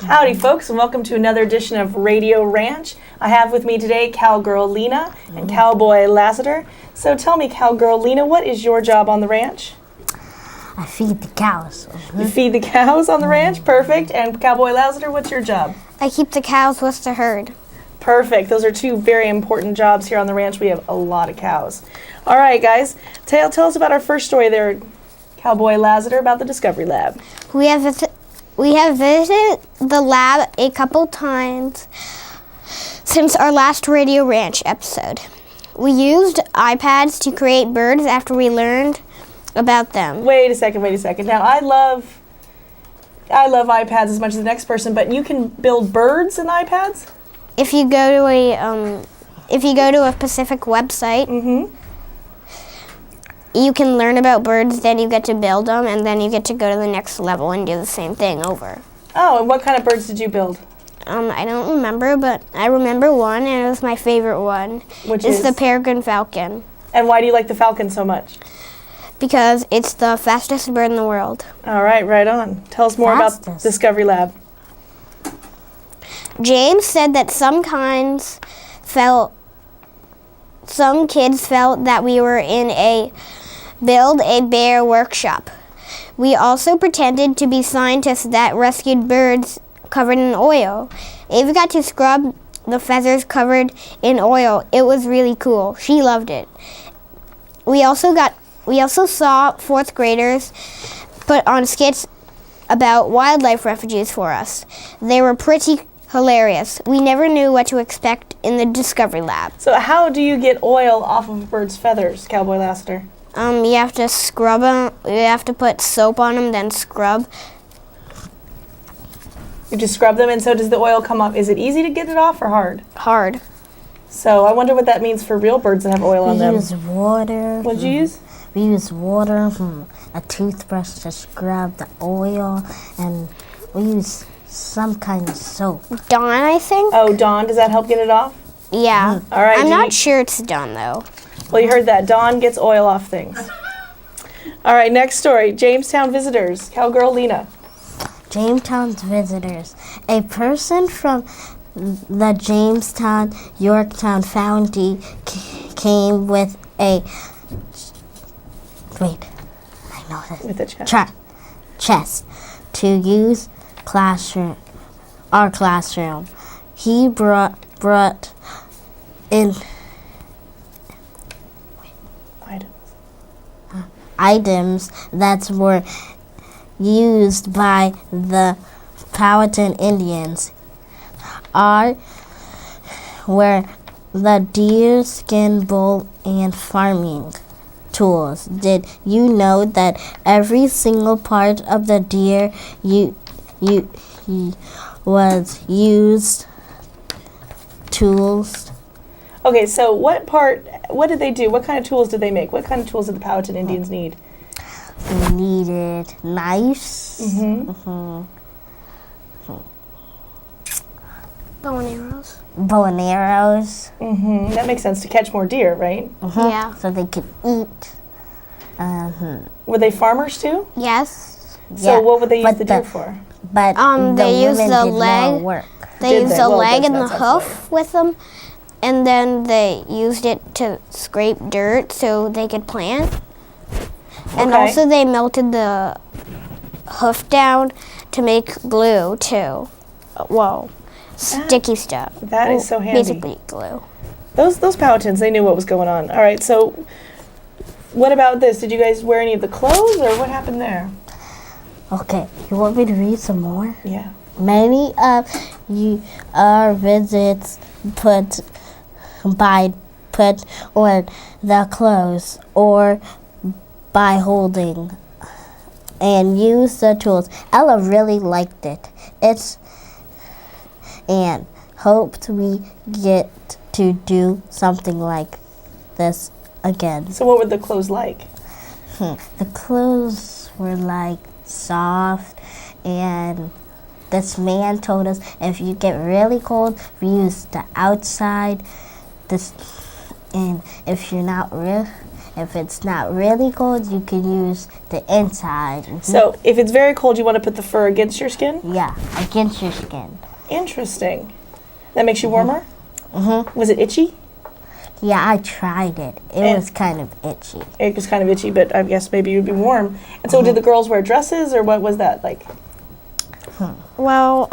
Howdy, folks, and welcome to another edition of Radio Ranch. I have with me today Cowgirl Lena and Cowboy Lassiter. So tell me, Cowgirl Lena, what is your job on the ranch? I feed the cows. You feed the cows on the ranch? Perfect. And Cowboy Lassiter, what's your job? I keep the cows with the herd. Perfect. Those are two very important jobs here on the ranch. We have a lot of cows. All right, guys. Tell us about our first story there, Cowboy Lassiter, about the Discovery Lab. We have visited the lab a couple times since our last Radio Ranch episode. We used iPads to create birds after we learned about them. Wait a second. Now, I love iPads as much as the next person, but you can build birds in iPads? If you go to a specific website, you can learn about birds, then you get to build them, and then you get to go to the next level and do the same thing over. Oh, and what kind of birds did you build? I don't remember, but I remember one, and it was my favorite one. Which is is? the peregrine falcon. And why do you like the falcon so much? Because it's the fastest bird in the world. All right, right on. Tell us more about Discovery Lab. James said that some kids felt that we were in a Build-A-Bear workshop. We also pretended to be scientists that rescued birds covered in oil. Ava got to scrub the feathers covered in oil. It was really cool. She loved it. We also saw fourth graders put on skits about wildlife refuges for us. They were pretty hilarious. We never knew what to expect in the Discovery Lab. So how do you get oil off of a bird's feathers, Cowboy Lassiter? You have to scrub them. You have to put soap on them, then scrub. You just scrub them, and so does the oil come off? Is it easy to get it off or hard? Hard. So I wonder what that means for real birds that have oil on them. We use water. What'd you use? We use water, a toothbrush to scrub the oil, and we use some kind of soap. Dawn, I think. Oh, Dawn, does that help get it off? Yeah. All right. I'm not sure it's Dawn, though. Well, you heard that. Dawn gets oil off things. All right, next story. Jamestown visitors. Cowgirl Lena. Jamestown's visitors. A person from the Jamestown Yorktown Foundry came with a... Wait, I know this. With a chest. Chess to use our classroom. He brought in items that were used by the Powhatan Indians were the deer skin bowl and farming tools. Did you know that every single part of the deer was used tools? Okay, so what did they do? What kind of tools did they make? What kind of tools did the Powhatan Indians need? They needed knives. Bow and arrows. Bow and arrows. That makes sense, to catch more deer, right? Yeah. So they could eat. Were they farmers too? Yes. So what would they use the deer for? But they used the leg. Work. They used the leg and the that sounds hoof with them, and then they used it to scrape dirt so they could plant. And Okay. also they melted the hoof down to make glue too. Whoa. Sticky stuff. That is so handy. Basically glue. Those Powhatans, they knew what was going on. All right, so what about this? Did you guys wear any of the clothes, or what happened there? Okay, you want me to read some more? Yeah. Many of our visits put on the clothes or by holding and use the tools. Ella really liked it. And hoped we get to do something like this again. So what were the clothes like? The clothes were like soft, and this man told us if you get really cold, we use the outside. And if you're not If it's not really cold, you can use the inside. So if it's very cold, you want to put the fur against your skin? Yeah, against your skin. Interesting. That makes you warmer? Mm-hmm. Was it itchy? Yeah, I tried it. It was kind of itchy. It was kind of itchy, but I guess maybe you'd be warm. And so did the girls wear dresses, or what was that like? Well,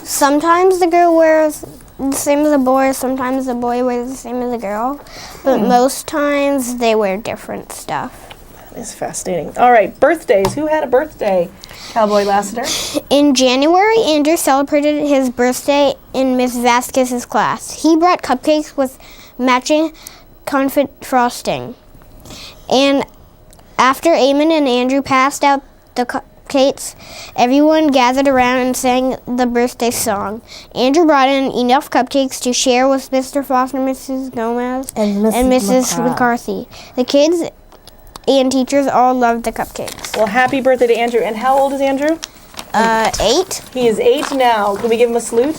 sometimes the girl wears the same as the boy, sometimes the boy wears the same as the girl, but most times they wear different stuff. It's fascinating. All right, birthdays. Who had a birthday? Cowboy Lassiter. In January, Andrew celebrated his birthday in Miss Vasquez's class. He brought cupcakes with matching confit frosting. And after Eamon and Andrew passed out the cupcakes, everyone gathered around and sang the birthday song. Andrew brought in enough cupcakes to share with Mr. Foster, Mrs. Gomez, And Mrs. McCarthy. The kids and teachers all loved the cupcakes. Well, happy birthday to Andrew. And how old is Andrew? 8. He is 8 now. Can we give him a salute?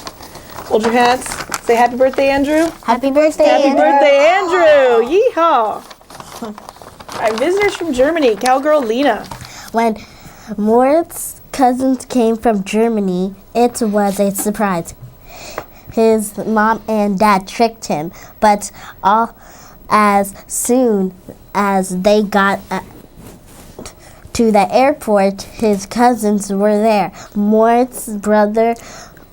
Hold your hands. Say happy birthday, Andrew. Happy birthday, Happy Andrew. birthday, Andrew. Yeehaw. All right, visitors from Germany. Cowgirl Lena. When Moritz's cousins came from Germany, it was a surprise. His mom and dad tricked him, but as soon as they got to the airport, his cousins were there. Moritz's brother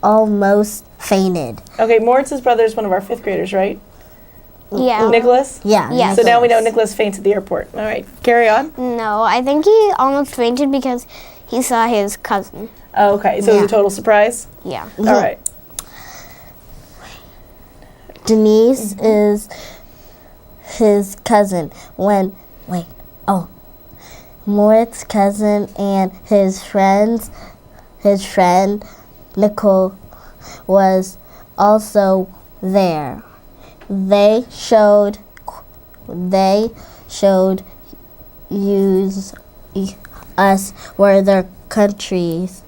almost fainted. Okay, Moritz's brother is one of our 5th graders, right? Yeah. Nicholas? Yeah. Yes. So now we know Nicholas faints at the airport. All right, carry on. No, I think he almost fainted because he saw his cousin. Oh, okay, so it was a total surprise? Yeah. All right. Denise is his cousin. Moritz's cousin and his friend Nicole was also there. They showed us where their countries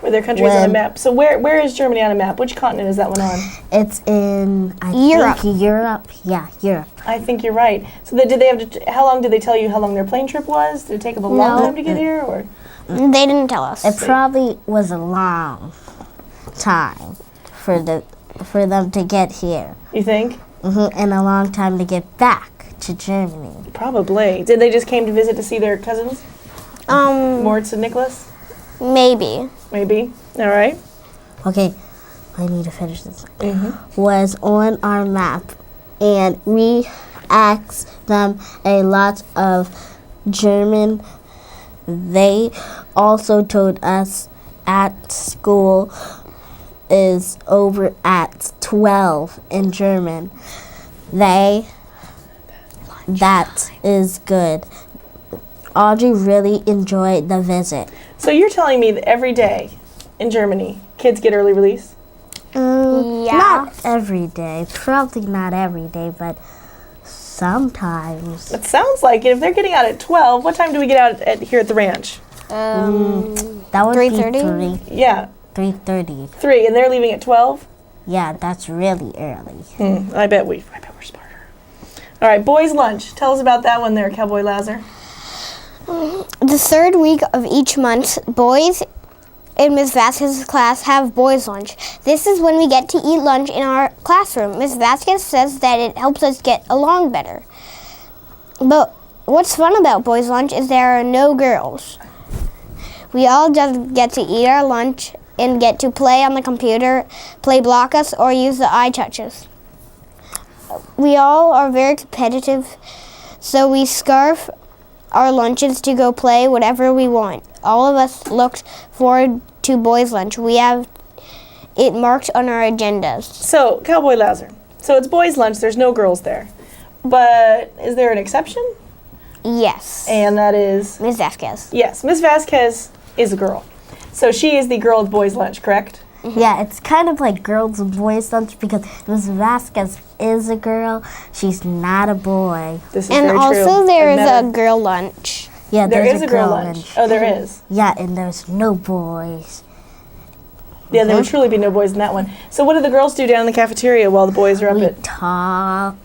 Where their countries on a When- map. So where is Germany on a map? Which continent is that one on? it's in Europe. think Europe. Yeah, Europe. I think you're right. So did they have to, how long did they tell you how long their plane trip was? Did it take them a long No. time to get here, or? They didn't tell us. It probably was a long time for them to get here, You think? and a long time to get back to Germany. Probably. Did they just came to visit to see their cousins, Moritz and Nicholas? Maybe. Maybe. All right. Okay, I need to finish this. Was on our map, and we asked them a lot of German. They also told us at school is over at 12 in German. That is good. Audrey really enjoyed the visit. So you're telling me that every day in Germany, kids get early release? Yeah. Not every day. Probably not every day, but sometimes. It sounds like it. If they're getting out at 12, what time do we get out here at the ranch? That would 3:30? be Yeah, 3:30. 3, and they're leaving at 12? Yeah, that's really early. I bet we're smarter. All right, boys' lunch. Tell us about that one there, Cowboy Lazar. The third week of each month, boys in Miss Vasquez's class have boys' lunch. This is when we get to eat lunch in our classroom. Miss Vasquez says that it helps us get along better. But what's fun about boys' lunch is there are no girls. We all just get to eat our lunch and get to play on the computer, play block us, or use the eye touches. We all are very competitive, so we scarf our lunches to go play whatever we want. All of us looked forward to boys' lunch. We have it marked on our agendas. So, Cowboy Lazar. So it's boys' lunch. There's no girls there. But is there an exception? Yes. And that is? Miss Vasquez. Yes, Miss Vasquez is a girl. So she is the girl at boys' lunch, correct? Yeah, it's kind of like girls and boys lunch because Miss Vasquez is a girl. She's not a boy. This is And very true. also there I've is never- a girl lunch. Yeah, There there's is a girl lunch. Oh, there is. Yeah, and there's no boys. Yeah, there would truly be no boys in that one. So what do the girls do down in the cafeteria while the boys are up We at... talk,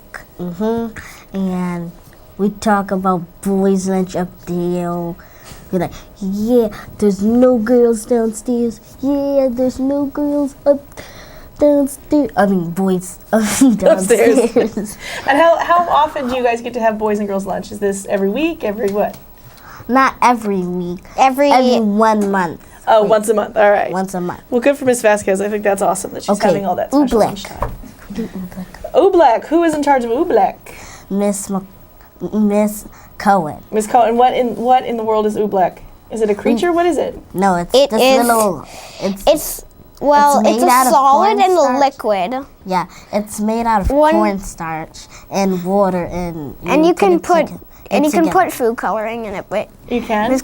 and we talk about boys' lunch up there. We're like, yeah, there's no girls downstairs. Yeah, there's no girls up downstairs. I mean, boys downstairs. And how often do you guys get to have boys and girls lunch? Is this every week, every what? Not every week. Every 1 month. Oh, once a month. All right. Once a month. Well, good for Miss Vasquez. I think that's awesome that she's Okay, having all that special Oobleck. lunchtime. Oobleck. Who is in charge of Oobleck? Miss Cohen. Miss Cohen. What in the world is Oobleck? Is it a creature? What is it? No, it's It this is- little. It's It's a made out of solid and a cornstarch. liquid. Yeah, it's made out of One- cornstarch and water, and And you can put it put food coloring in it, but You can? Miss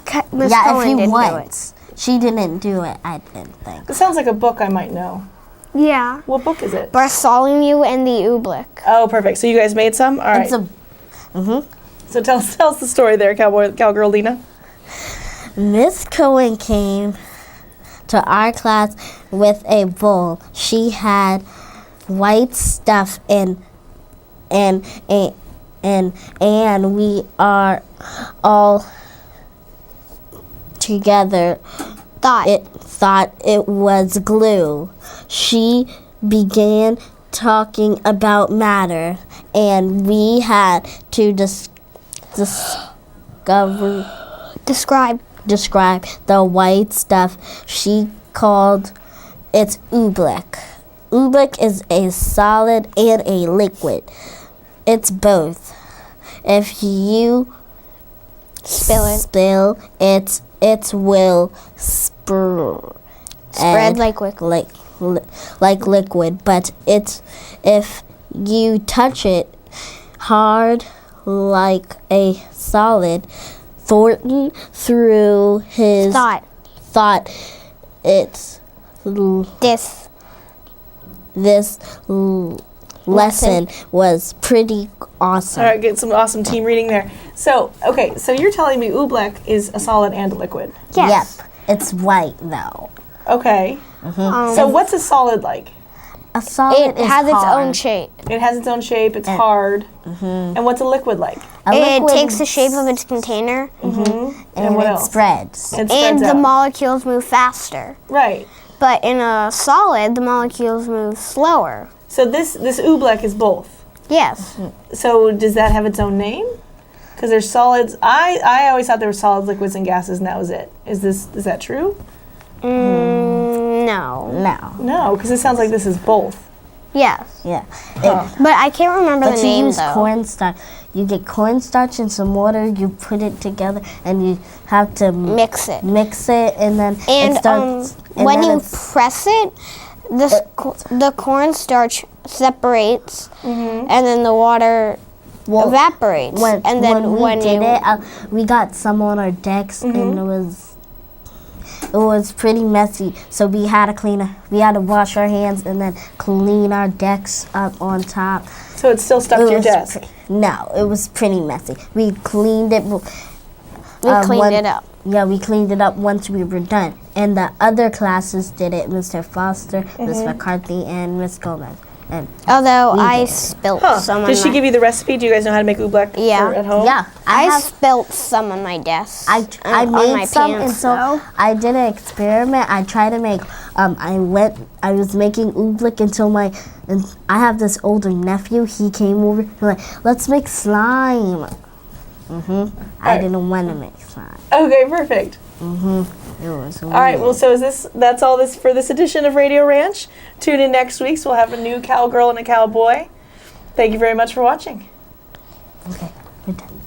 yeah, Cohen if you didn't do it. want. She didn't do it. I didn't think. It sounds like a book I might know. Yeah. What book is it? Bartholomew and the Oobleck. Oh, perfect. So you guys made some? All right. It's a So tell us the story there, Cowgirl Lena. Miss Cohen came to our class with a bowl. She had white stuff and we are all together thought it was glue. She began talking about matter, and we had to describe the white stuff. She called it oobleck. Oobleck is a solid and a liquid. It's both. If you spill it will Spread like liquid. like liquid, but if you touch it hard like a solid. Thornton, through his Thought. It's this lesson was pretty awesome. All right, get some awesome team reading there. So, okay, so you're telling me Oobleck is a solid and a liquid. Yes. Yep, it's white though. Okay. So what's a solid like? A solid It has its own hard. shape. It has its own shape, it's hard. And what's a liquid like? A It liquid takes the shape of its container, and what it else? spreads. It and spreads the out. molecules move faster. Right. But in a solid, the molecules move slower. So this Oobleck is both. Yes. So does that have its own name? Because there's solids. I always thought there were solids, liquids, and gases, and that was it. Is that true? No. No. No, because it sounds like this is both. Yes. Yeah. But I can't remember But the you name use though. cornstarch. You get cornstarch and some water. You put it together, and you have to Mix it. mix it, and then And it starts. and when then you it's- press it, the cornstarch separates, and then the water well, evaporates. And then when we did you it, we got some on our decks, and it was pretty messy. So we had to wash our hands and then clean our decks up on top. So it's still stuck to your was desk. No, it was pretty messy. We cleaned it. we cleaned it up. Yeah, we cleaned it up once we were done. And the other classes did it, Mr. Foster, Miss McCarthy, and Miss Gomez. And Although We I did. spilt Huh. some. Did on she my, give you the recipe? Do you guys know how to make Oobleck Yeah. at home? yeah, I spilt some on my desk. I on my made some, and pants, so though. I did an experiment. I tried to make. I was making oobleck and I have this older nephew. He came over. He's like, let's make slime. I Alright. didn't want to make slime. Okay, perfect. It was All right, well, so that's all this for this edition of Radio Ranch. Tune in next week, so we'll have a new cowgirl and a cowboy. Thank you very much for watching. okay. We're done.